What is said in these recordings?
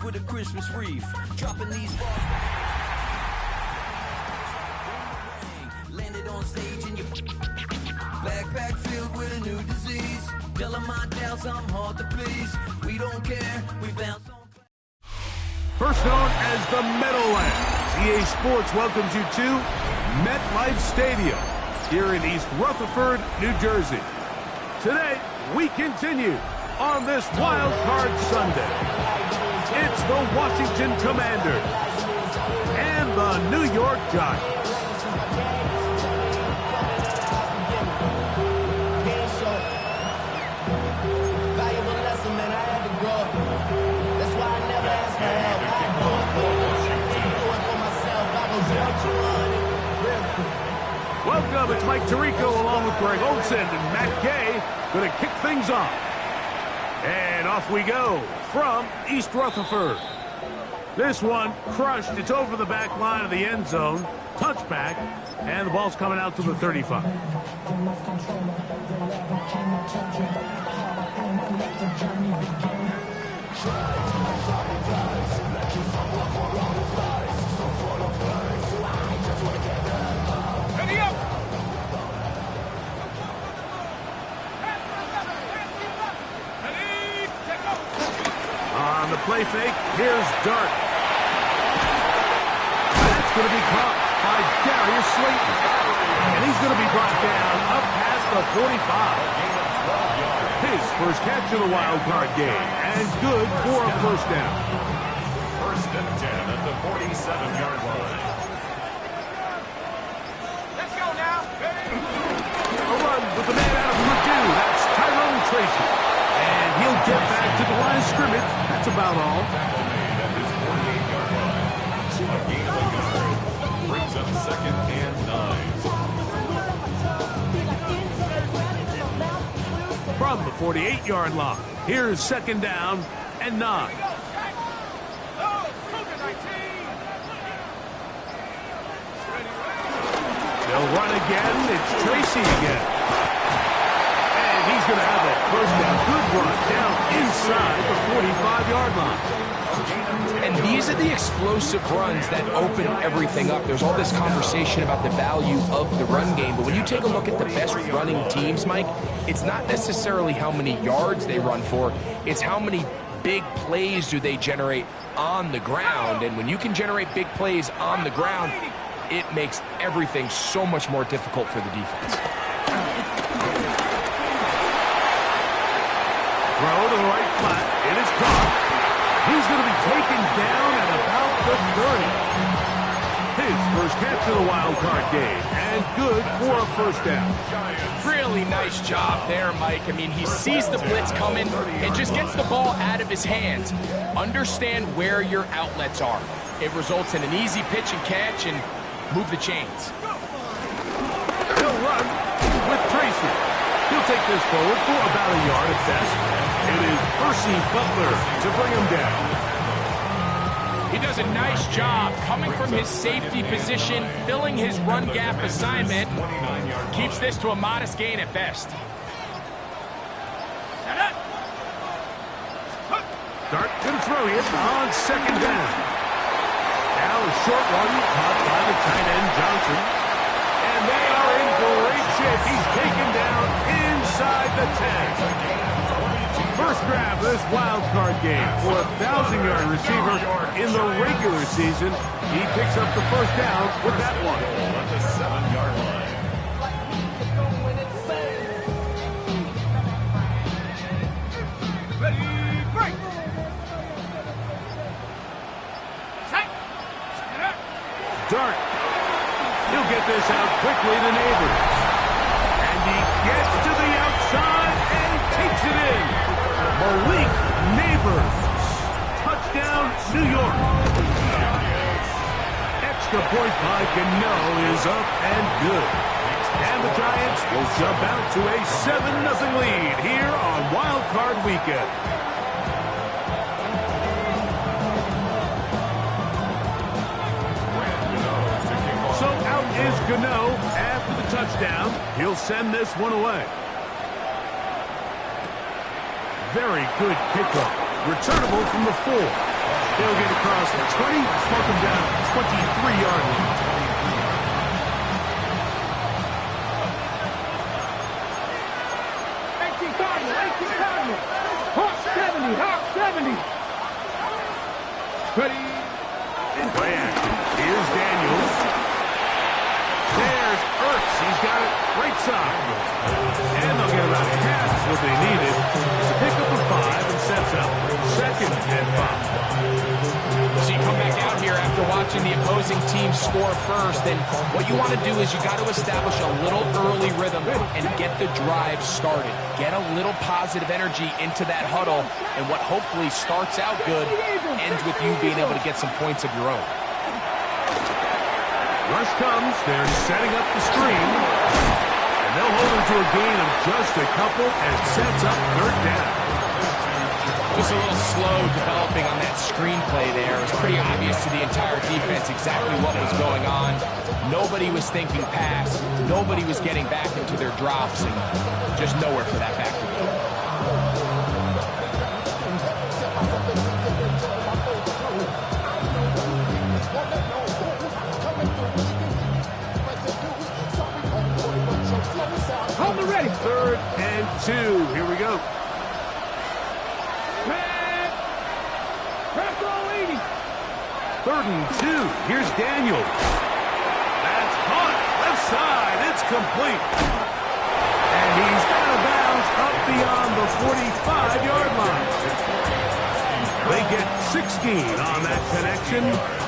with a Christmas wreath. Dropping these balls. Landed on stage in your backpack filled with a new disease. Tell them my doubts, I'm hard to please. We don't care, we bounce on. First known as the Meadowlands, EA Sports welcomes you to MetLife Stadium here in East Rutherford, New Jersey. Today, we continue on this Wild Card Sunday. It's the Washington Commanders and the New York Giants. Welcome, it's Mike Tirico along with Greg Olson and Matt Gay going to kick things off. And off we go from East Rutherford. This one crushed. It's over the back line of the end zone. Touchback, and the ball's coming out to the 35. On the play fake, here's Dart. That's going to be caught by Darius Slayton. And he's going to be brought down up past the 45. His first catch of the wild card game, and good for a first down. First and 10 at the 47-yard line. Let's go now. A run with the man out of Purdue. That's Tyrone Tracy. And he'll get back to the line of scrimmage. That's about all. Tackle made at his 48-yard line. A gain of a yard. Brings up second and 9. From the 48-yard line, here's second down and 9. They'll run again. It's Tracy again. And he's going to have a first down. Good run down inside the 45-yard line. And these are the explosive runs that open everything up. There's all this conversation about the value of the run game, but when you take a look at the best running teams, Mike, it's not necessarily how many yards they run for, it's how many big plays do they generate on the ground. And when you can generate big plays on the ground, it makes everything so much more difficult for the defense. Throw to the right flat. It is caught. He's going to be taken down at about the 30. His first catch of the wild card game, and good for a first down. Really nice job there, Mike. I mean, he sees the blitz coming and just gets the ball out of his hands. Understand where your outlets are. It results in an easy pitch and catch and move the chains. He'll run with Tracy. He'll take this forward for about a yard at best. It is Percy Butler to bring him down. He does a nice job coming from his safety position, filling his run gap assignment. Keeps this to a modest gain at best. Dart to the throw here on second down. Now a short one caught by the tight end Johnson. And they are in great shape. He's taken down inside the 10. First grab of this wild card game for a 1,000-yard receiver in the regular season. He picks up the first down with that one. At the 7-yard line. Dart. He'll get this out quickly to Neighbors. And he gets to the outside and takes it in. Malik Neighbors. Touchdown, New York. Extra point by Gano is up and good. And the Giants will jump out to a 7-0 lead here on Wild Card Weekend. So out is Gano after the touchdown. He'll send this one away. Very good kickoff. Returnable from the 4. They'll get across the 20, smoke them down 23-yard line. Hawk 70. Ready. Play action. Here's Daniels. There's Ertz. He's got it right side. And they'll get about half what they needed. It's a pickup of 5 and sets up 2nd and 5. So you come back out here after watching the opposing team score first, and what you want to do is you got to establish a little early rhythm and get the drive started. Get a little positive energy into that huddle, and what hopefully starts out good ends with you being able to get some points of your own. Rush comes. They're setting up the screen. And they'll hold him to a gain of just a couple and sets up 3rd down. Just a little slow developing on that screenplay there. It was pretty obvious to the entire defense exactly what was going on. Nobody was thinking pass. Nobody was getting back into their drops, and just nowhere for that back to go. Hold it ready. 3rd and 2. Here we go. Press roll 80. 3rd and 2. Here's Daniels. That's caught. Left side. It's complete. And he's out of bounds up beyond the 45-yard line. They get 16 on that connection.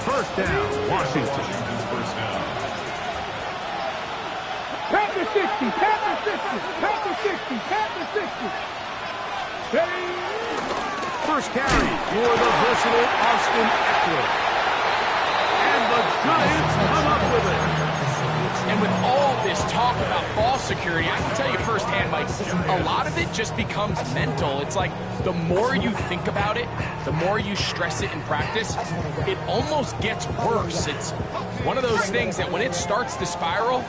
1st down, Washington. Pack the 60. Pack the 60. Pack the 60. Pack the 60. Ready. First carry for the versatile Austin Eckler. And the Giants come up with it. And with all this talk about ball security, I can tell you firsthand, Mike, a lot of it just becomes mental. It's like the more you think about it, the more you stress it in practice, it almost gets worse. It's one of those things that when it starts to spiral,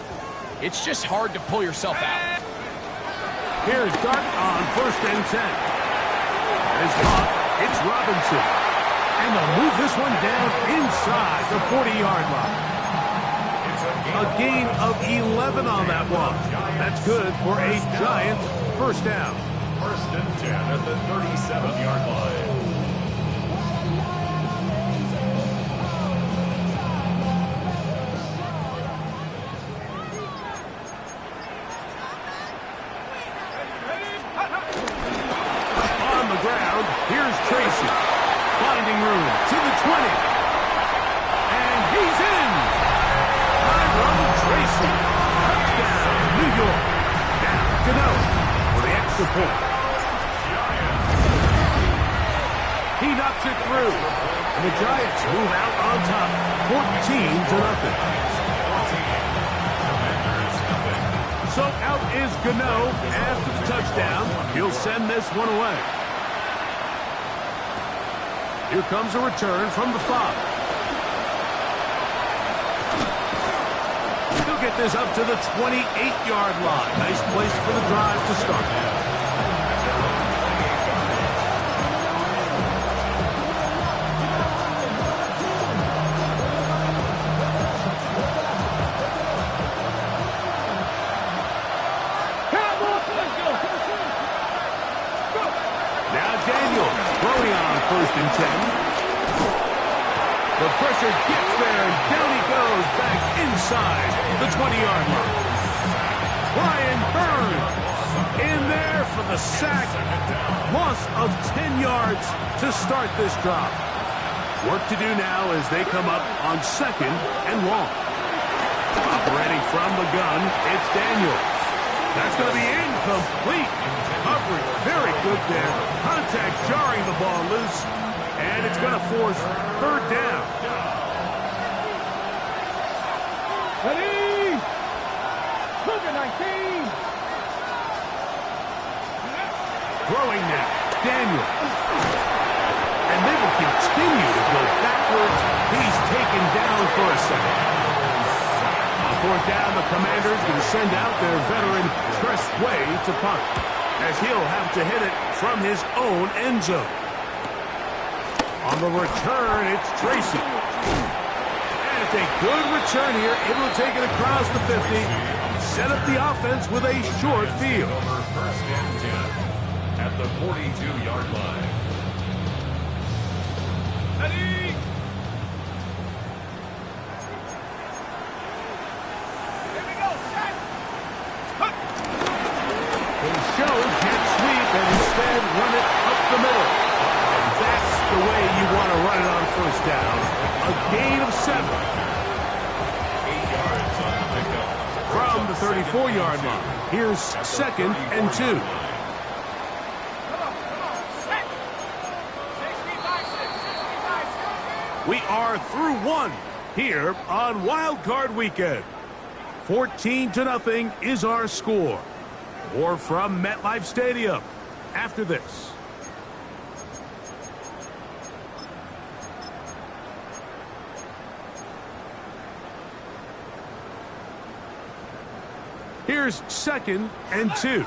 it's just hard to pull yourself out. Here's Dart on 1st and 10. It's caught. It's Robinson. And they'll move this one down inside the 40-yard line. A gain of 11 on that one. That's good for a Giant 1st down. 1st and 10 at the 37-yard line. Tracy, finding room to the 20. And he's in. Tyrone Tracy. Touchdown, New York. Now, Gano for the extra point. He knocks it through. And the Giants move out on top, 14-0. So out is Gano after the touchdown. He'll send this one away. Here comes a return from the 5. He'll get this up to the 28-yard line. Nice place for the drive to start. First and 10. The pressure gets there, and down he goes back inside the 20-yard line. Brian Burns in there for the sack. Loss of 10 yards to start this drive. Work to do now as they come up on 2nd and long. Operating from the gun, it's Daniels. That's going to be incomplete. Coverage very good there. Contact jarring the ball loose. And it's going to force 3rd down. Ready? 19. Throwing now. Daniels. And they will continue to go backwards. He's taken down for a second. On 4th down, the Commanders will send out their veteran Tress Way to punt, as he'll have to hit it from his own end zone. On the return, it's Tracy. And it's a good return here, able to take it across the 50. Set up the offense with a short field. First and 10 at the 42-yard line. Ready? Here we go, set. They show jet sweep and instead run it up the middle. And that's the way you want to run it on first down. A gain of 7. 8 yards on the pickup. From the 34-yard line, here's 2nd and 2. We are through 1 here on Wild Card Weekend. 14-0 is our score. More from MetLife Stadium after this. Here's 2nd and 2.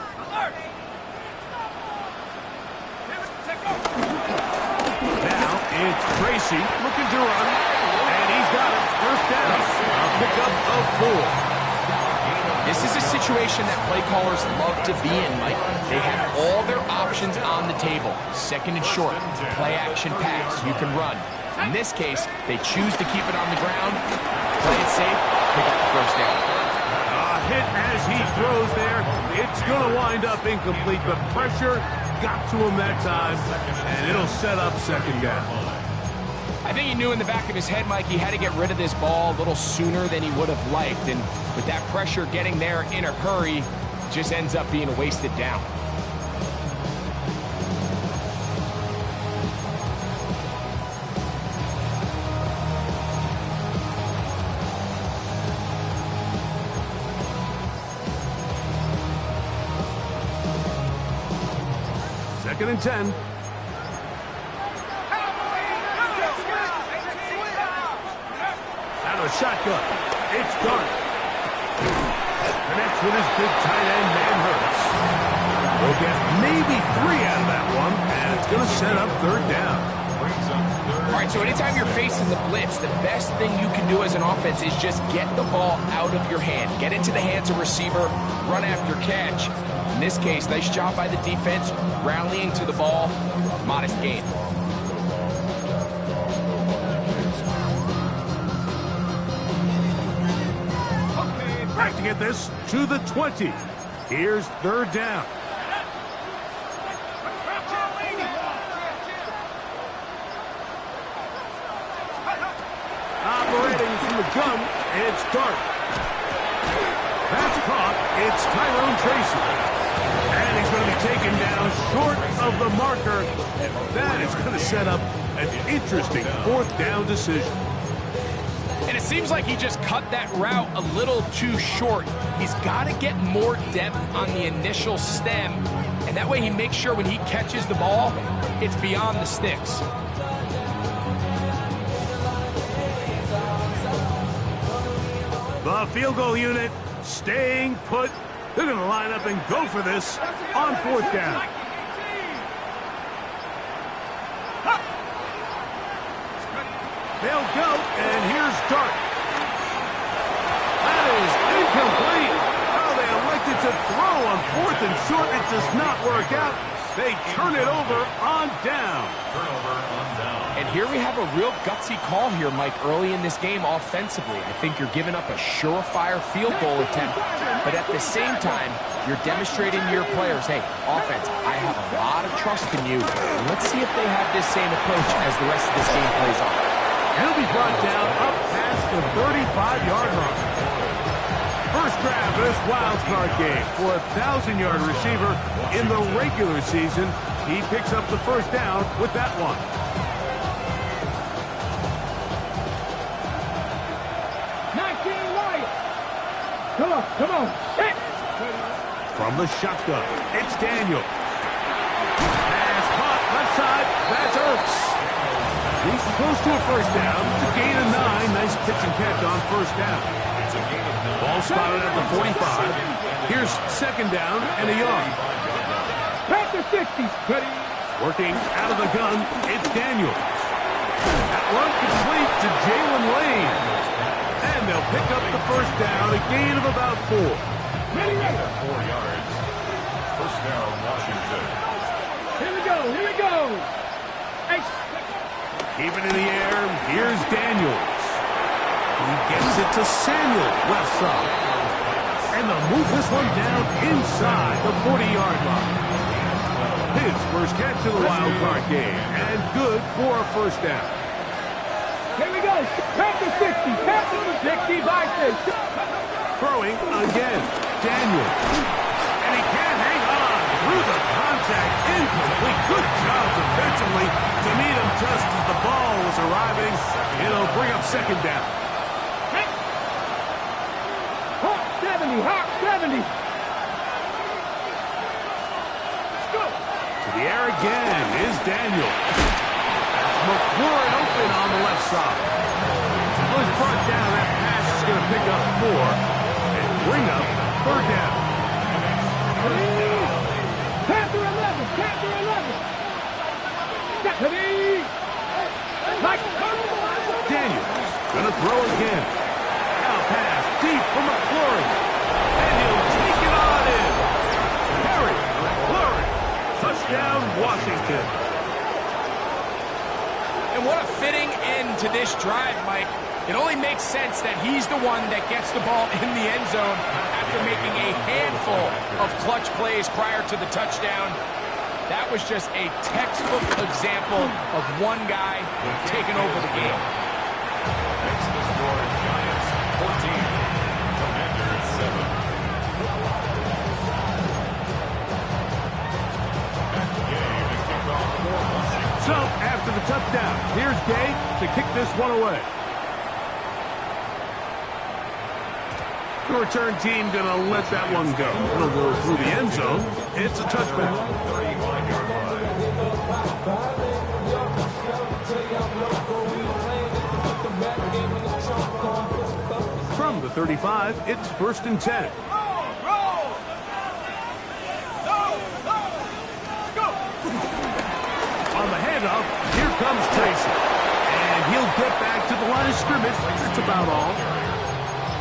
Now it's Tracy looking to run, and he's got it. First down, a pickup of 4. This is a situation that play callers love to be in, Mike. They have all their options on the table. 2nd and short, play action pass, you can run. In this case, they choose to keep it on the ground, play it safe, pick up the first down. Hit as he throws there. It's going to wind up incomplete, but pressure got to him that time, and it'll set up 2nd down. I think he knew in the back of his head, Mike, he had to get rid of this ball a little sooner than he would have liked, and with that pressure getting there in a hurry, just ends up being a wasted down. Second and 10. Out of the shotgun. It's Dart. Connects with his big tight end, man Hurts. We'll get maybe 3 out of that one, and it's going to set up 3rd down. All right, so anytime you're facing the blitz, the best thing you can do as an offense is just get the ball out of your hand. Get into the hands of receiver, run after catch. In this case, nice job by the defense, rallying to the ball, modest gain. Back to get this to the 20. Here's 3rd down. Operating from the gun, it's Dart. That's caught. It's Tyrone Tracy. And he's going to be taken down short of the marker. And that is going to set up an interesting 4th down decision. And it seems like he just cut that route a little too short. He's got to get more depth on the initial stem. And that way he makes sure when he catches the ball, it's beyond the sticks. The field goal unit staying put. They're going to line up and go for this on 4th down. They'll go, and here's Dart. That is incomplete. Oh, they elected to throw on 4th and short. It does not work out. They turn it over on down. Turnover on down. And here we have a real gutsy call here, Mike, early in this game offensively. I think you're giving up a surefire field goal attempt, but at the same time, you're demonstrating to your players, hey, offense, I have a lot of trust in you. And let's see if they have this same approach as the rest of this game plays on. He'll be brought down up past the 35-yard line. First grab of this wild card game for a 1,000-yard receiver in the regular season. He picks up the first down with that one. Come on. From the shotgun, it's Daniel. Pass caught left side. That's Ertz. He's close to a first down. It's a gain of 9. Nice pitch and catch on first down. It's a gain of 9. Ball spotted at the 45. Here's 2nd down and a yard. Back to 60. Ready. Working out of the gun, it's Daniel. run complete to Jalen Lane. And they'll pick up the first down, a gain of about 4. 4 yards. First down, Washington. Here we go. Here we go. Hey. Keep it in the air. Here's Daniels. He gets it to Samuel, left side. And they'll move this one down inside the 40-yard line. His first catch of the wild card game. And good for a first down. Here we go. Panther 60. Panther 60 by 6. Throwing again. Daniels. And he can't hang on through the contact. Incomplete. Good job defensively to meet him just as the ball was arriving. It'll bring up second down. Hawk 70. Hawk 70. To the air again is Daniel. That's McLaurin open on the left side. Was brought down. That pass is going to pick up 4 and bring up third down. Panther 11. Panther 11. Daniels going to throw again. Now pass deep for McLaurin. And he'll take it on in. Harry McLaurin. Touchdown, Washington. And what a fitting end to this drive, Mike. It only makes sense that he's the one that gets the ball in the end zone after making a handful of clutch plays prior to the touchdown. That was just a textbook example of one guy taking over the game. Makes the score Giants 14, Commanders 7. Back to game and kickoff for Washington. So, after the touchdown, here's Gay to kick this one away. The return team going to let that one go. It'll go through the end zone. It's a touchback. 35-yard line. From the 35, it's 1st and 10. On the handoff, here comes Tracy. And he'll get back to the line of scrimmage. That's about all.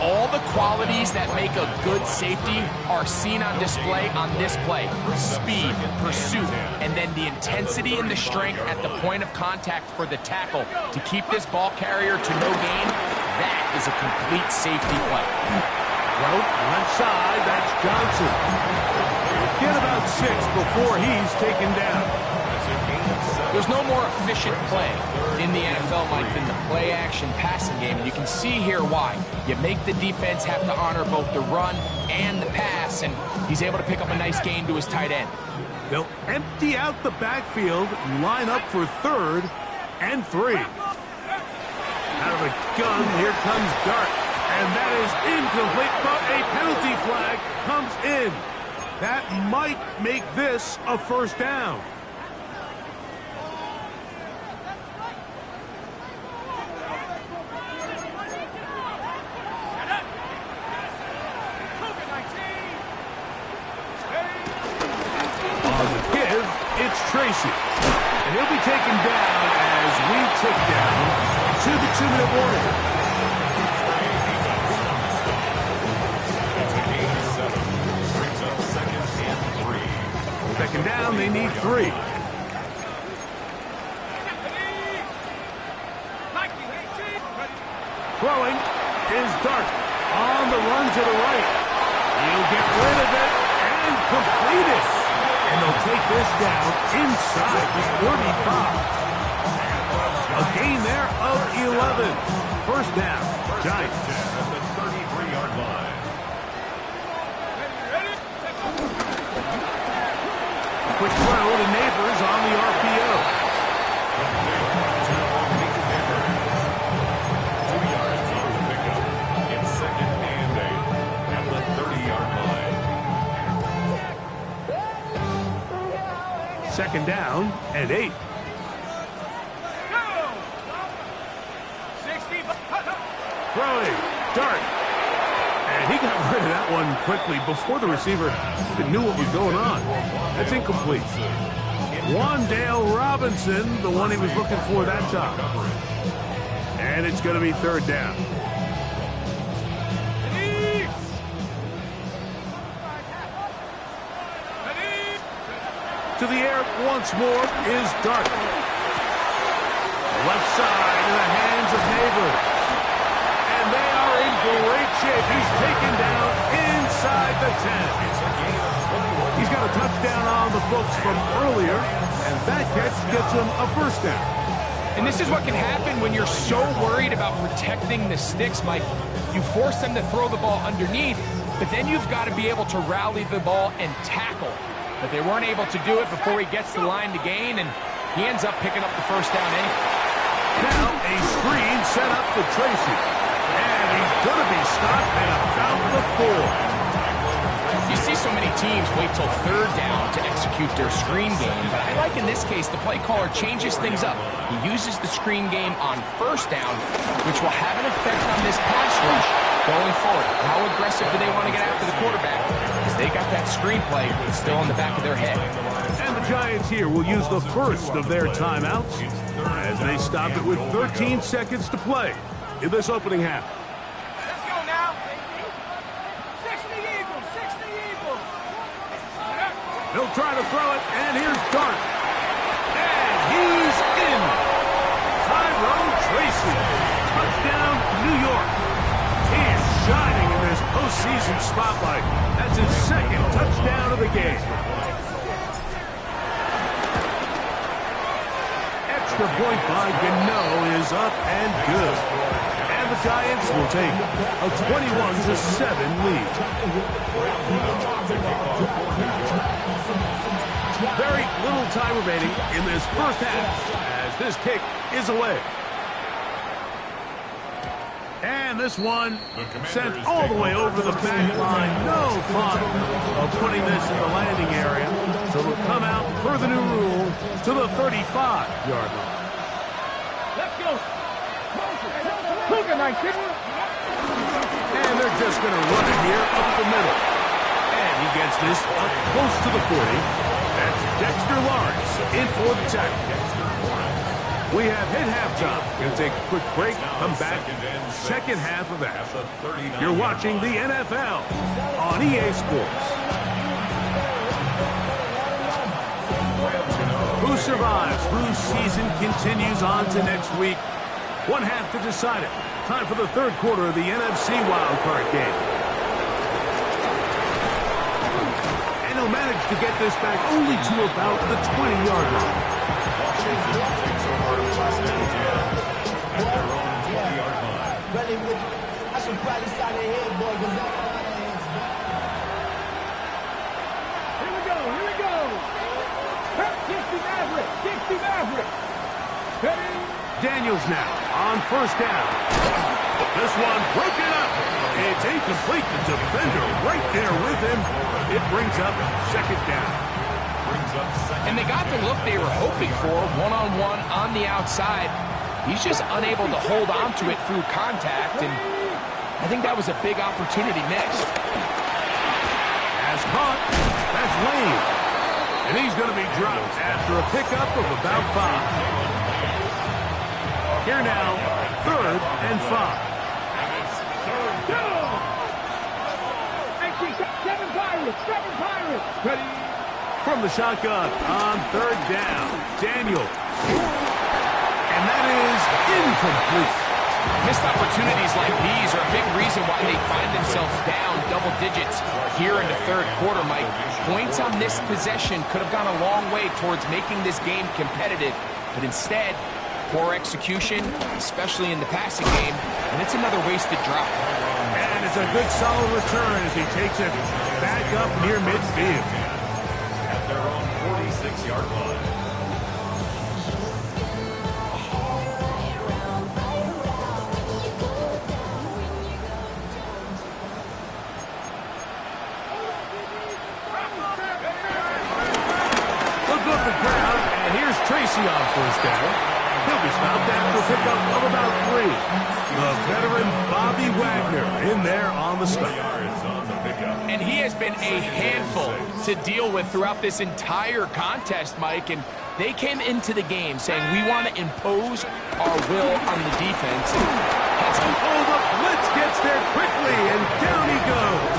All the qualities that make a good safety are seen on display on this play. Speed, pursuit, and then the intensity and the strength at the point of contact for the tackle to keep this ball carrier to no gain. That is a complete safety play. Well, left side, that's Johnson. Get about 6 before he's taken down. There's no more efficient play in the NFL, Mike, than the play-action passing game. And you can see here why. You make the defense have to honor both the run and the pass, and he's able to pick up a nice gain to his tight end. They'll empty out the backfield, line up for 3rd and 3. Out of the gun, here comes Dart. And that is incomplete, but a penalty flag comes in. That might make this a first down. It's Tracy, and he'll be taken down as we tick down to the 2-minute warning. It's a gain of 7. Brings up 2nd and 3. 2nd down, they need 3. Throwing is Dart on the run to the right. He'll get rid of it and complete it. And they'll take this down inside the 45. A gain there of 11. First down, Giants. At the 33-yard line. Quick throw to Neighbors on the RPO. 2 yards on the pickup. It's 2nd and 8 at the 30-yard line. 2nd down and 8. Throwing, Dart. And he got rid of that one quickly before the receiver even knew what was going on. That's incomplete. Wan'Dale Robinson, the one he was looking for that time. And it's going to be third down. To the air once more is Dartmouth. Left side in the hands of Neighbors. And they are in great shape. He's taken down inside the 10. He's got a touchdown on the books from earlier, and that catch gets him a first down. And this is what can happen when you're so worried about protecting the sticks, Mike. You force them to throw the ball underneath, but then you've got to be able to rally the ball and tackle. But they weren't able to do it before he gets the line to gain, and he ends up picking up the first down anyway. Now a screen set up for Tracy. And he's going to be stopped at about the 4. You see so many teams wait till third down to execute their screen game, but I like in this case the play caller changes things up. He uses the screen game on first down, which will have an effect on this pass rush going forward. How aggressive do they want to get after the quarterback? Because they got that screen play still in the back of their head. And the Giants here will use the first of their timeouts as they stop it with 13 seconds to play in this opening half. Let's go now. 60 Eagles, 60 Eagles. He'll try to throw it, and here's Dart. And he's in. Tyrone Tracy. Touchdown, New York. He is shining in this postseason spotlight. That's his second touchdown of the game. Extra point by Gano is up and good. And the Giants will take a 21-7 lead. Very little time remaining in this first half as this kick is away. And this one sent all the way over the back line. No fun of putting this in the landing area. So it'll come out per the new rule to the 35-yard line. Let's go. Cougar night, kidney. And they're just going to run it here up the middle. And he gets this up close to the 40. That's Dexter Lawrence in for the tackle. We have hit halftime. Going to take a quick break. Come back. Second half of that. You're watching the NFL on EA Sports. Who survives? Whose season continues on to next week? One half to decide it. Time for the third quarter of the NFC wildcard game. And he'll manage to get this back only to about the 20-yard line. I should probably sign a head, boy, because Here we go, here we go. Dixie Maverick, Dixie Maverick. Ready? Daniels now on first down. This one broken up. It's incomplete. The defender right there with him. It brings up second down. And they got the look they were hoping for, one-on-one on the outside. He's just unable to hold on to it through contact, and I think that was a big opportunity missed. As caught, that's Lane. And he's going to be dropped after a pickup of about 5. Here now, third and 5. Seven Pirates, seven Pirates. Ready? From the shotgun on third down, Daniel. And that is incomplete. Missed opportunities like these are a big reason why they find themselves down double digits here in the third quarter, Mike. Points on this possession could have gone a long way towards making this game competitive, but instead, poor execution, especially in the passing game, and it's another wasted drop. And it's a good solid return as he takes it back up near midfield. At their own 46-yard line. Tracy on first down. He'll be stopped after a pickup of about 3. The veteran Bobby Wagner in there on the stop. And he has been a handful to deal with throughout this entire contest, Mike. And they came into the game saying, we want to impose our will on the defense. Oh, the blitz gets there quickly, and down he goes.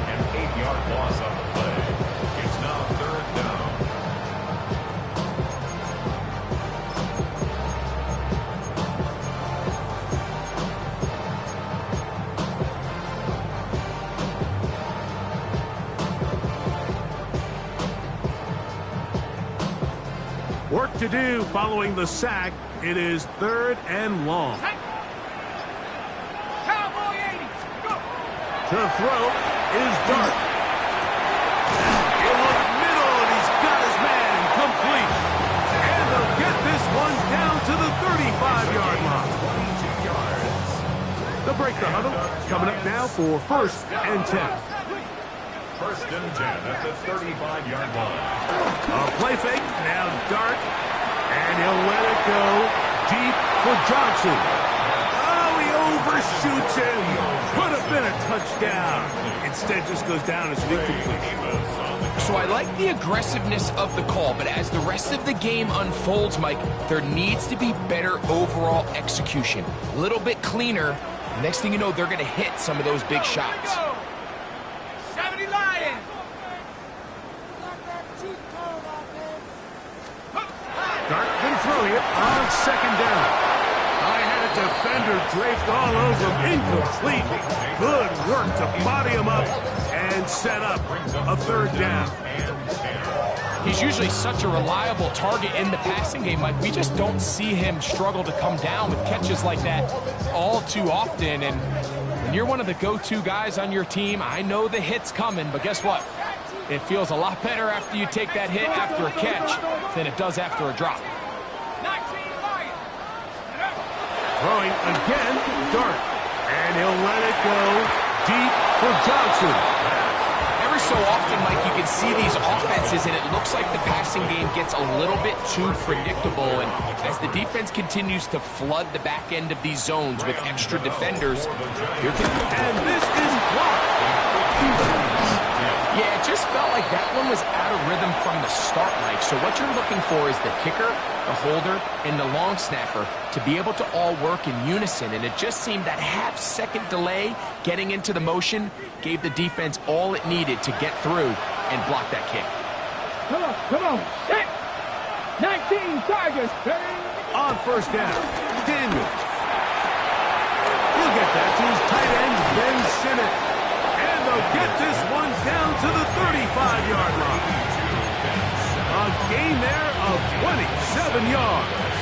An 8-yard loss on the play. It's now 3rd down. Work to do following the sack. It is 3rd and long. Cowboy 80s, go! To throw is Dart. In the middle, and he's got his man complete. And they'll get this one down to the 35-yard line. 22 yards. They'll break the huddle. Coming up now for 1st and 10. 1st and 10 at the 35-yard line. A play fake, now Dart, and he'll let it go deep for Johnson. Oh, he overshoots him. Could have been a touchdown. Instead, just goes down as an incomplete. So I like the aggressiveness of the call, but as the rest of the game unfolds, Mike, there needs to be better overall execution. A little bit cleaner. Next thing you know, they're going to hit some of those big shots. 70 Lions! Dart been throwing it on 2nd down. I had a defender draped all over him. Incomplete. Good work to body him up and set up a 3rd down. He's usually such a reliable target in the passing game, Mike. We just don't see him struggle to come down with catches like that all too often. And when you're one of the go-to guys on your team, I know the hit's coming, but guess what? It feels a lot better after you take that hit after a catch than it does after a drop. 19 Lions! Throwing again, Dart. And he'll let it go deep for Johnson. Every so often, Mike, you can see these offenses, and it looks like the passing game gets a little bit too predictable. And as the defense continues to flood the back end of these zones with extra defenders, And this is blocked. yeah, it just felt like that one was out of rhythm from the start, Mike. So what you're looking for is the kicker, the holder, and the long snapper to be able to all work in unison. And it just seemed that half-second delay getting into the motion gave the defense all it needed to get through and block that kick. Come on, hit! 19 Tigers! On 1st down, Daniels. He'll get that to his tight end, Ben Sinnott. And they'll get this one down to the 35-yard line. A gain there of 27 yards.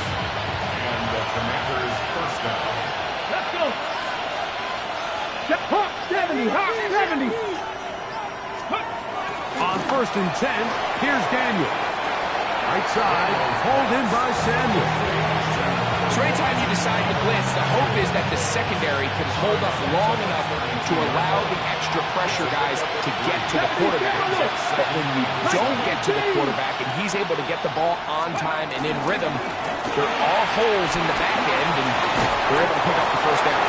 And the Commanders' 1st down. Let's go! Hawk 70, Hawk 70! On 1st and 10, here's Daniel. Right side, pulled in by Samuel. So anytime you decide to blitz, the hope is that the secondary can hold up long enough to allow the extra pressure guys to get to the quarterback. But when you don't get to the quarterback and he's able to get the ball on time and in rhythm, there are all holes in the back end, and they're able to pick up the 1st down.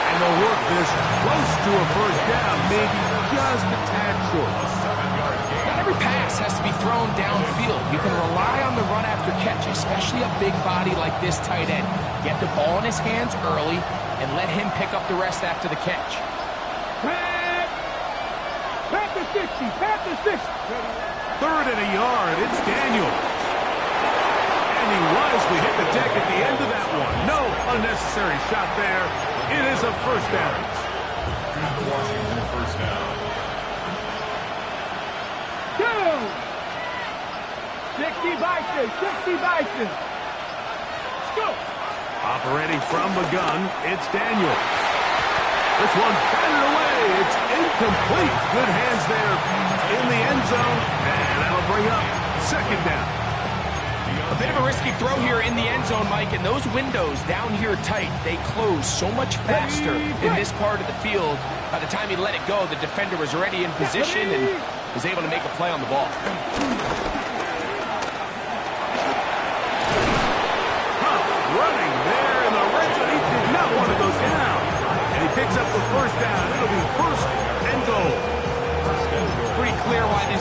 And they'll work this close to a 1st down, maybe just a tad short. Not every pass has to be thrown downfield. You can rely on the run after catch, especially a big body like this tight end. Get the ball in his hands early and let him pick up the rest after the catch. Panther 60, Panther 60! 3rd and a yard, it's Daniel. And he wisely hit the deck at the end of that one. No unnecessary shot there. It is a 1st down. Washington 1st down. Go! 60 Bison, 60 Bison! Let's go! Operating from the gun, it's Daniel. This one batted away. It's incomplete. Good hands there in the end zone. And that'll bring up 2nd down. A bit of a risky throw here in the end zone, Mike, and those windows down here tight, they close so much faster in this part of the field. By the time he let it go, the defender was already in position and was able to make a play on the ball. Huff running there in the red zone. He did not want to go down. And he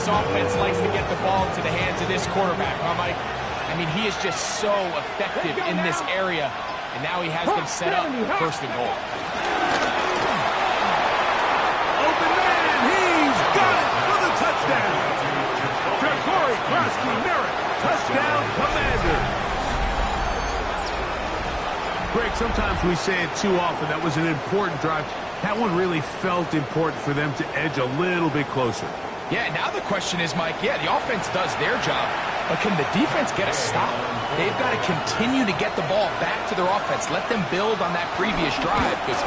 this offense likes to get the ball into the hands of this quarterback, huh, Mike? I mean, he is just so effective in this area, and now he has them set up first and goal. Open man, he's got it for the touchdown. Jacory Krosky-Merritt, touchdown Commander. Greg, sometimes we say it too often. That was an important drive. That one really felt important for them to edge a little bit closer. Yeah, now the question is, Mike, yeah, the offense does their job, but can the defense get a stop? They've got to continue to get the ball back to their offense. Let them build on that previous drive because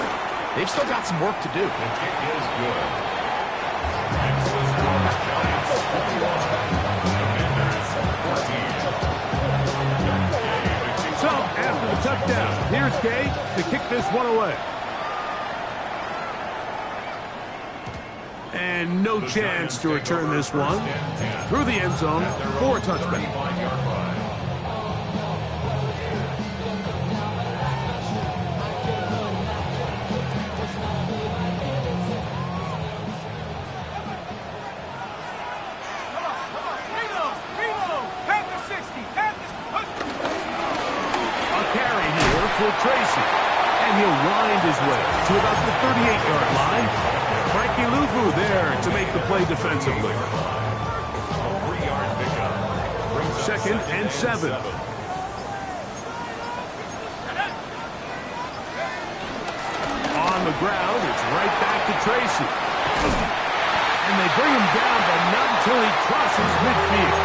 they've still got some work to do. The kick is good. Texas Giants 21. Commanders 14. So, after the touchdown, here's Gay to kick this one away. And no chance to return this one through the end zone for a touchback. A carry here for Tracy. And he'll wind his way to about the 38-yard line. Frankie Luvu there to make the play defensively. 3-yard pickup. 2nd and 7. On the ground, it's right back to Tracy. And they bring him down, but not until he crosses midfield.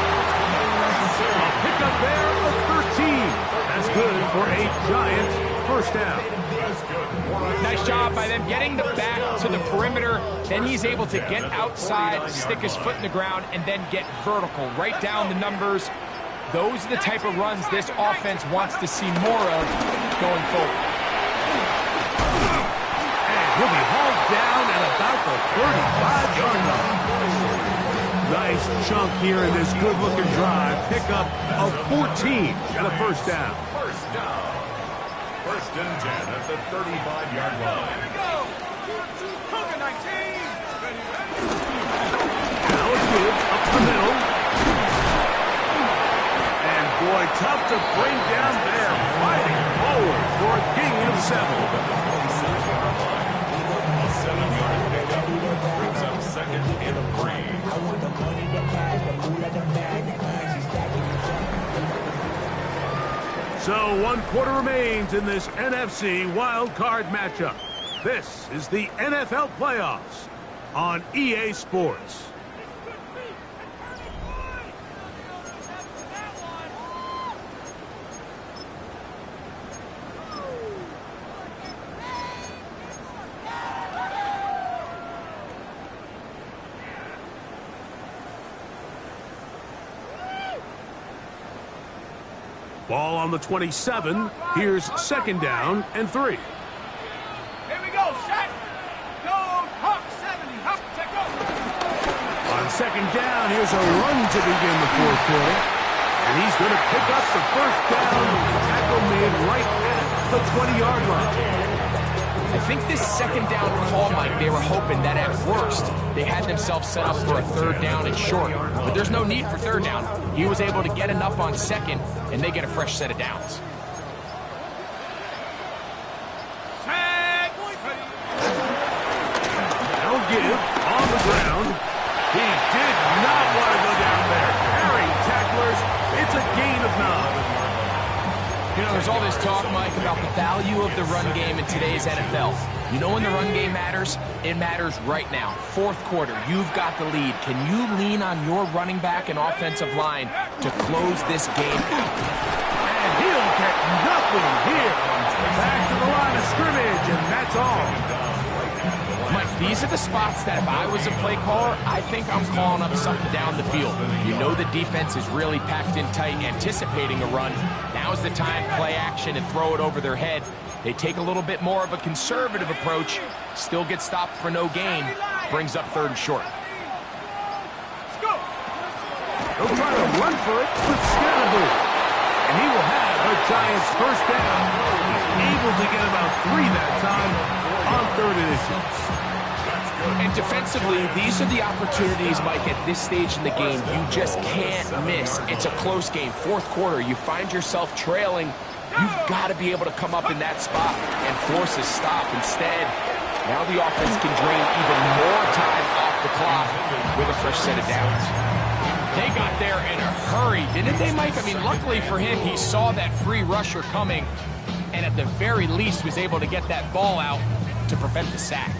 A pickup there of 13. That's good for a Giants first down. Nice job by them getting the back to the perimeter. Then he's able to get outside, stick his foot in the ground, and then get vertical. Right down the numbers. Those are the type of runs this offense wants to see more of going forward. And he'll be hauled down at about the 35-yard line. Nice chunk here in this good-looking drive. Pickup of 14 and a first down. First down. 1st and 10 at the 35-yard line. Now it's good up the middle. And boy, tough to bring down there. Fighting forward for a gain of 7. A 7-yard pickup brings up 2nd and 3. So 1 quarter remains in this NFC wild card matchup. This is the NFL playoffs on EA Sports. Ball on the 27. Here's 2nd down and 3. Here we go, set. Go, Hawk 70. Hawk, check go. On 2nd down, here's a run to begin the 4th quarter. And he's going to pick up the first down. Tackle made right at the 20-yard line. I think this 2nd down call, Mike, they were hoping that at worst they had themselves set up for a 3rd down and short. But there's no need for 3rd down. He was able to get enough on 2nd, and they get a fresh set of downs. Now give on the ground. He did not want to go down there. Carrying tacklers. It's a gain of 9. You know, there's all this talk, Mike, about the value of the run game in today's NFL. You know when the run game matters? It matters right now. 4th quarter, you've got the lead. Can you lean on your running back and offensive line to close this game out? And he'll get nothing here. Back to the line of scrimmage, and that's all. Mike, these are the spots that if I was a play caller, I think I'm calling up something down the field. You know the defense is really packed in tight, anticipating a run. Now's the time, play action and throw it over their head. They take a little bit more of a conservative approach, still get stopped for no gain, brings up 3rd and short. They'll try to run for it with Scatterboo. And he will have a Giants first down. He's able to get about 3 that time on 3rd and inches. And defensively, these are the opportunities, Mike, at this stage in the game you just can't miss. It's a close game. Fourth quarter, you find yourself trailing. You've got to be able to come up in that spot and force a stop. Instead, now the offense can drain even more time off the clock with a fresh set of downs. They got there in a hurry, didn't they, Mike? I mean, luckily for him, he saw that free rusher coming and at the very least was able to get that ball out to prevent the sack.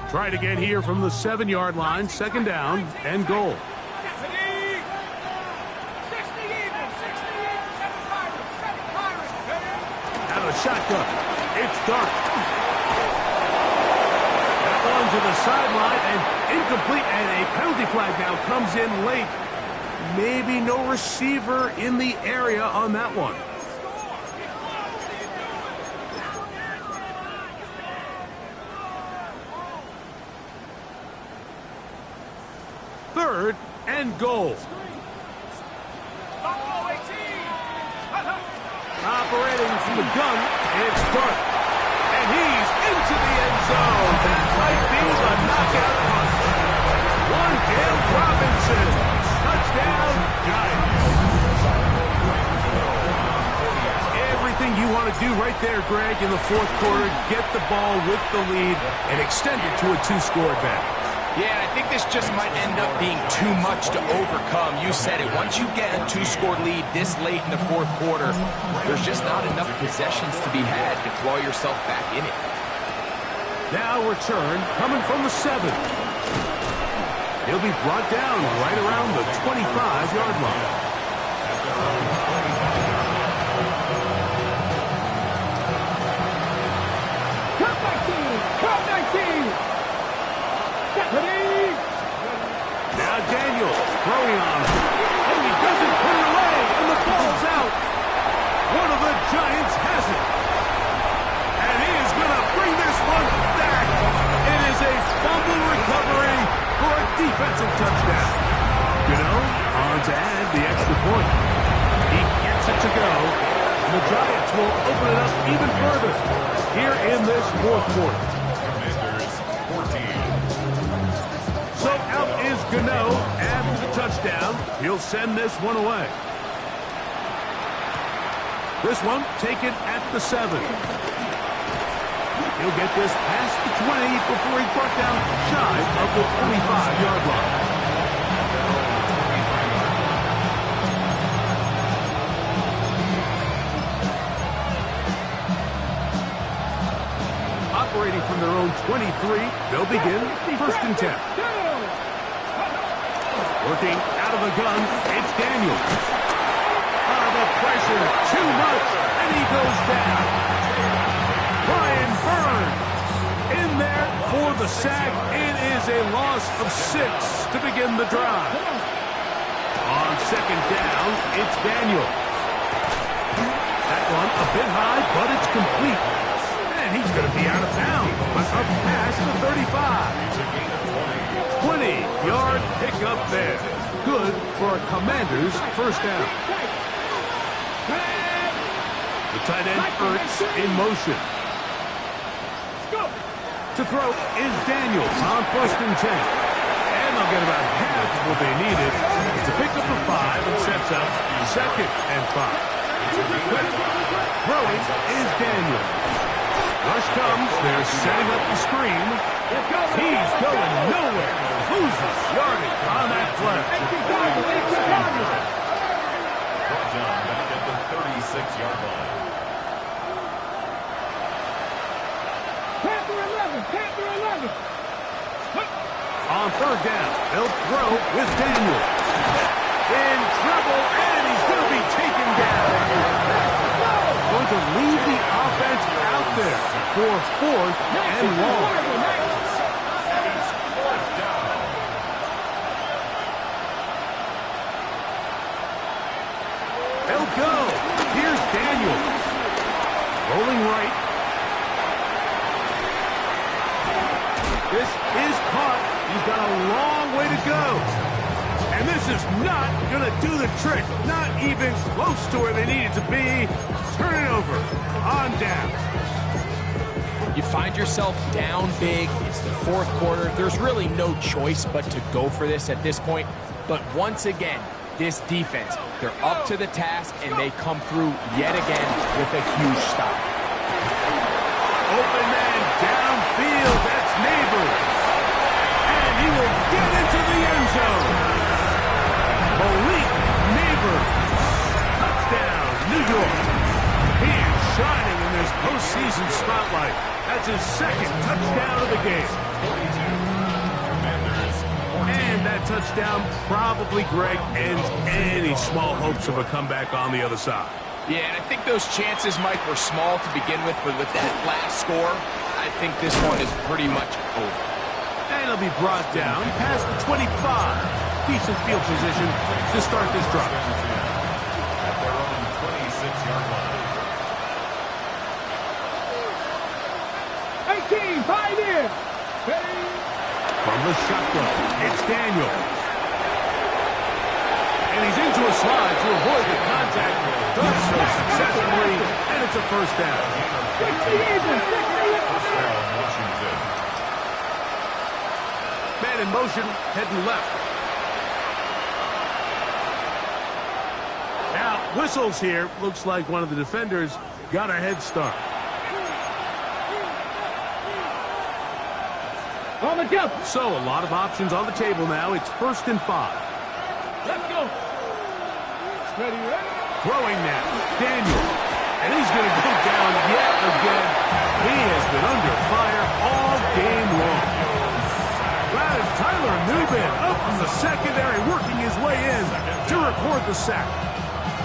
Try it again here from the 7-yard line. Second down and goal. Out of the shotgun. It's dark. That one to the sideline and incomplete, and a penalty flag now comes in late. Maybe no receiver in the area on that one. Third and goal. Operating from the gun, it's Dart. And he's into the end zone. That might be the knockout punt. Wan'Dale Robinson. Touchdown, Giants. Everything you want to do right there, Greg, in the fourth quarter. Get the ball with the lead and extend it to a 2-score advantage. Yeah, I think this just might end up being too much to overcome. You said it. Once you get a 2-score lead this late in the fourth quarter, there's just not enough possessions to be had to claw yourself back in it. Now return coming from the 7. He'll be brought down right around the 25-yard line. Cut 19! Now Daniels throwing on him. And he doesn't put it away, and the ball's out. One of the Giants has it. And he is going to bring this one back. It is a fumble recovery for a defensive touchdown. On to add the extra point. He gets it to go. And the Giants will open it up even further here in this fourth quarter. Commanders 14. So out is Gano after the touchdown. He'll send this one away. This one taken at the 7. He'll get this past the 20 before he's brought down shy of the 25-yard line. Operating from their own 23, they'll begin first and 10. Working out of the gun, it's Daniels. The pressure, too much, and he goes down. Brian Burns in there for the sack. It is a loss of 6 to begin the drive. On second down, it's Daniels. That one a bit high, but it's complete. And he's going to be out of bounds. Up past the 35. 20-yard pickup there. Good for a Commanders first down. The tight end Ertz in motion. To throw is Daniels on first and 10. And they'll get about half of what they needed. It's a pickup of 5 and sets up second and 5. Throwing is Daniels. Rush comes. They're setting up the screen. He's going nowhere. Loses yardage on that play. Brought down back at the 36-yard line. Panther 11. On third down, they'll throw with Daniels. In trouble, and he's going to be taken down. Going to leave the offense out there for fourth and long. They'll go. Here's Daniels. Rolling right. This is caught. He's got a long way to go. And this is not going to do the trick. Not even close to where they need it to be. Turn it over. On down. You find yourself down big. It's the fourth quarter. There's really no choice but to go for this at this point. But once again, this defense, they're up to the task, and they come through yet again with a huge stop. Open man downfield. That's Neighbors. And he will get into the end zone. Malik Neighbors. Touchdown, New York. He is shining in this postseason spotlight. That's his second touchdown of the game. And that touchdown probably, Greg, ends any small hopes of a comeback on the other side. Yeah, and I think those chances, Mike, were small to begin with, but with that last score, I think this one is pretty much over. And he'll be brought down past the 25. Decent field position to start this drive. At their own 26-yard line. 18, 5 in. From the shotgun, it's Daniel. And he's into a slide to avoid the contact. Does so successfully, and it's a first down. Washington. Man in motion, heading left. Now, whistles here. Looks like one of the defenders got a head start. On the jump. So, a lot of options on the table now. It's 1st and 5. Let's go. Ready, ready. Throwing now, Daniel. And he's going to go down yet again. He has been under fire all game long. That is Tyler Newman up from the secondary, working his way in to record the sack.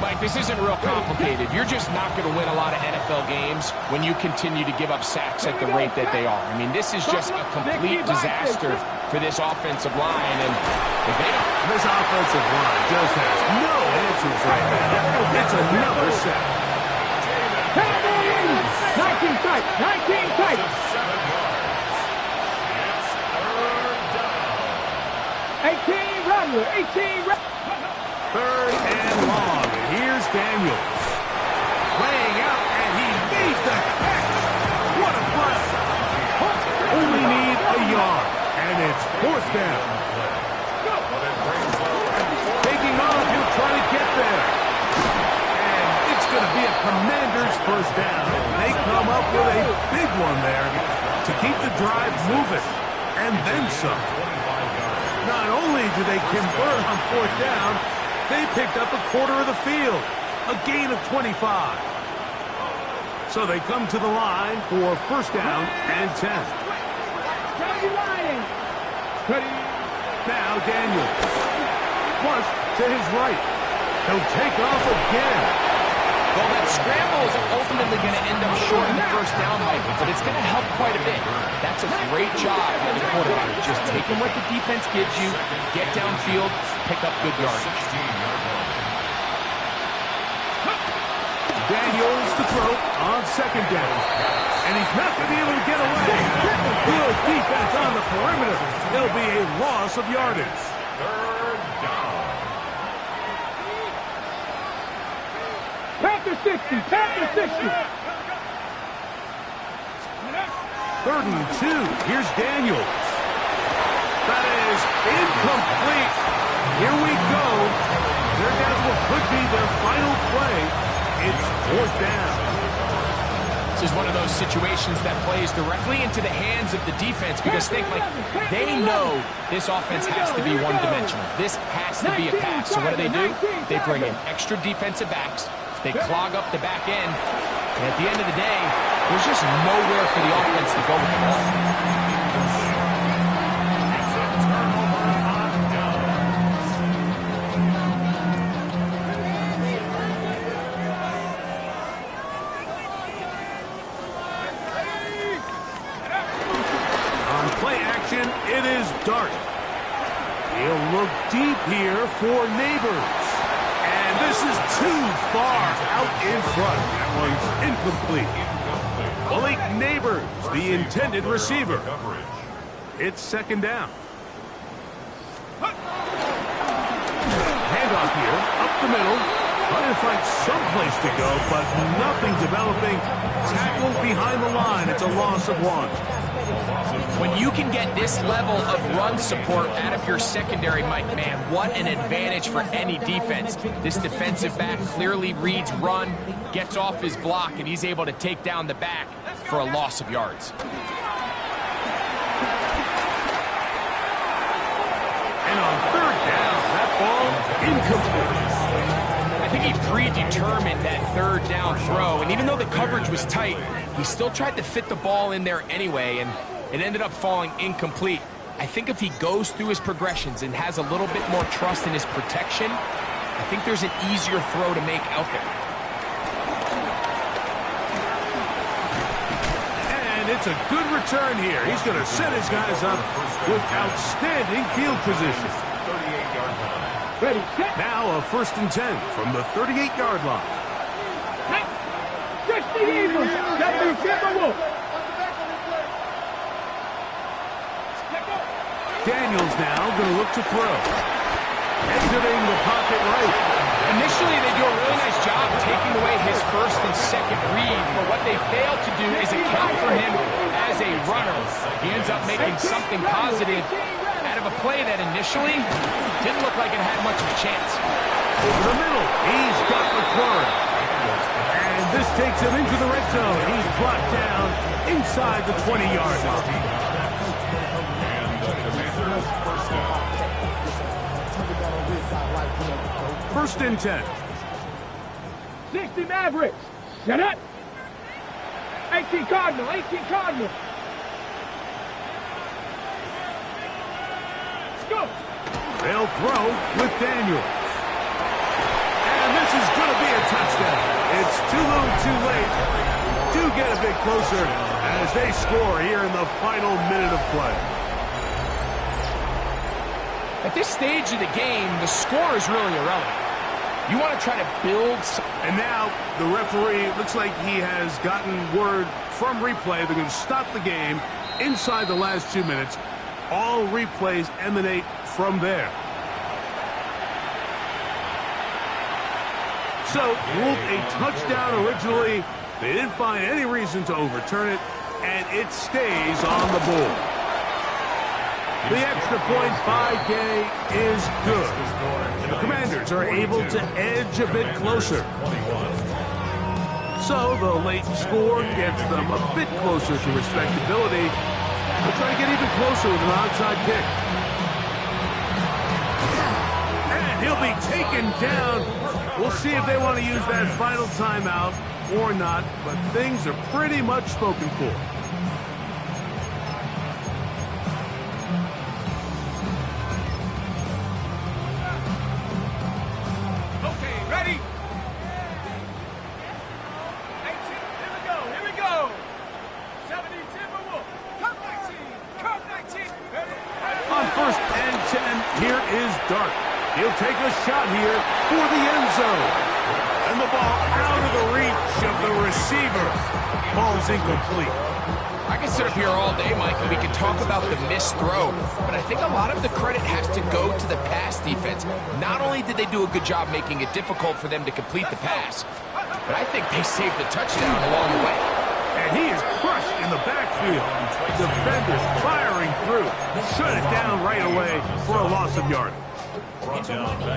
Mike, this isn't real complicated. You're just not going to win a lot of NFL games when you continue to give up sacks at the rate that they are. I mean, this is just a complete disaster for this offensive line, and if they don't... This offensive line just has no answers right now. It's another sack. 19 tight, 19 tight. 18 Rattler, 18 Rattler. 3rd and long. And here's Daniels. Laying out, and he needs the catch. What a play. Only need a yard, and it's 4th down. Taking off, he'll try to get there. And it's going to be a Commander's first down. They come up with a big one there to keep the drive moving, and then some. Not only do they convert on 4th down, they picked up a quarter of the field, a gain of 25. So they come to the line for 1st down and 10. Now Daniel, flush to his right. He'll take off again. Well, that scramble is ultimately going to end up short in the 1st down, Michael, but it's going to help quite a bit. That's a great job by the quarterback. Just taking what the defense gives you, get downfield, pick up good yardage. Daniels to throw on 2nd down. And he's not going to be able to get away. Good defense on the perimeter. It'll be a loss of yardage. 3rd down. Panther 60, Panther 60. 3rd and 2. Here's Daniels. That is incomplete. Here we go. They're down to what could be their final play. It's 4th down. This is one of those situations that plays directly into the hands of the defense because think, like, they know this offense has to be one-dimensional. This has to be a pass. So what do? They bring in extra defensive backs. They clog up the back end. And at the end of the day, there's just nowhere for the offense to go with the ball. It's a turnover on downs. On play action, it is Dart. He'll look deep here for Neighbors. And this is too far out in front. That one's incomplete. Malik Neighbors, the intended receiver. It's 2nd down. Handoff here, up the middle. Trying to find some place to go, but nothing developing. Tackle behind the line. It's a loss of 1. When you can get this level of run support out of your secondary, Mike, man, what an advantage for any defense. This defensive back clearly reads run, gets off his block, and he's able to take down the back for a loss of yards. And on 3rd down, that ball incomplete. I think he predetermined that 3rd down throw, and even though the coverage was tight, he still tried to fit the ball in there anyway, and it ended up falling incomplete. I think if he goes through his progressions and has a little bit more trust in his protection, I think there's an easier throw to make out there. And it's a good return here. He's going to set his guys up with outstanding field position. 38-yard line. Ready, set. Now a 1st and 10 from the 38-yard line. 60 Eagles. W. Timberwolf. Daniels now going to look to throw. Exiting the pocket right. Initially, they do a really nice job taking away his 1st and 2nd read, but what they fail to do is account for him as a runner. He ends up making something positive out of a play that initially didn't look like it had much of a chance. Over the middle, he's got McLaurin. And this takes him into the red zone. He's brought down inside the 20-yard line. And the Commanders first down. 1st and 10. 60 Mavericks. Set up. 18 Cardinal. 18 Cardinal. Let's go. They'll throw with Daniels. And this is going to be a touchdown. It's too little too late. Do get a bit closer as they score here in the final minute of play. At this stage of the game, the score is really irrelevant. You want to try to build some... And now the referee looks like he has gotten word from replay. They're going to stop the game inside the last 2 minutes. All replays emanate from there. So, ruled a touchdown originally. They didn't find any reason to overturn it, and it stays on the board. The extra point by Gay is good. And the Commanders are able to edge a bit closer. So the late score gets them a bit closer to respectability. They'll try to get even closer with an onside kick. And he'll be taken down. We'll see if they want to use that final timeout or not, but things are pretty much spoken for. He'll take a shot here for the end zone. And the ball out of the reach of the receiver. Ball's incomplete. I can sit up here all day, Mike, and we can talk about the missed throw, but I think a lot of the credit has to go to the pass defense. Not only did they do a good job making it difficult for them to complete the pass, but I think they saved the touchdown along the way. And he is crushed in the backfield. Defenders firing through. Shut it down right away for a loss of yardage.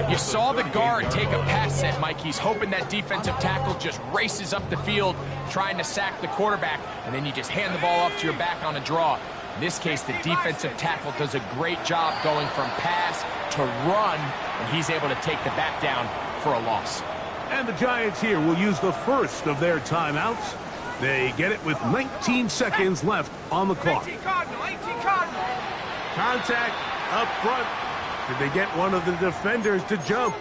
You saw the guard take a pass set, Mike. He's hoping that defensive tackle just races up the field trying to sack the quarterback, and then you just hand the ball off to your back on a draw. In this case, the defensive tackle does a great job going from pass to run, and he's able to take the back down for a loss. And the Giants here will use the first of their timeouts. They get it with 19 seconds left on the clock. 18 Cardinal. 18 Cardinal. Contact up front. Did they get one of the defenders to jump?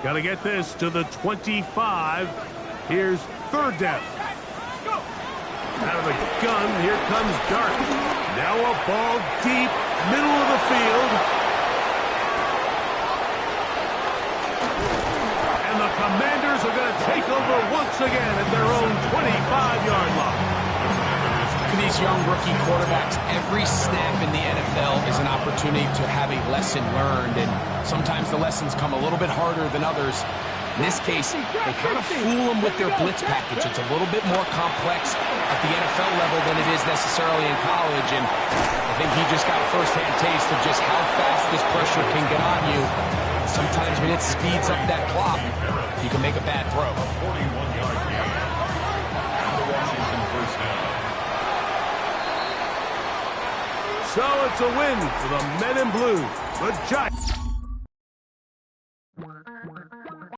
Got to get this to the 25. Here's third down. Out of the gun, here comes Dart. Now a ball deep, middle of the field. And the Commanders are going to take over once again at their own 25-yard line. to these young rookie quarterbacks, every snap in the NFL is an opportunity to have a lesson learned, and sometimes the lessons come a little bit harder than others. In this case, they kind of fool them with their blitz package. It's a little bit more complex at the NFL level than it is necessarily in college, and I think he just got a first-hand taste of just how fast this pressure can get on you. Sometimes when it speeds up that clock, you can make a bad throw. 41-yard gain. And the Washington first down. So it's a win for the Men in Blue. The Giants.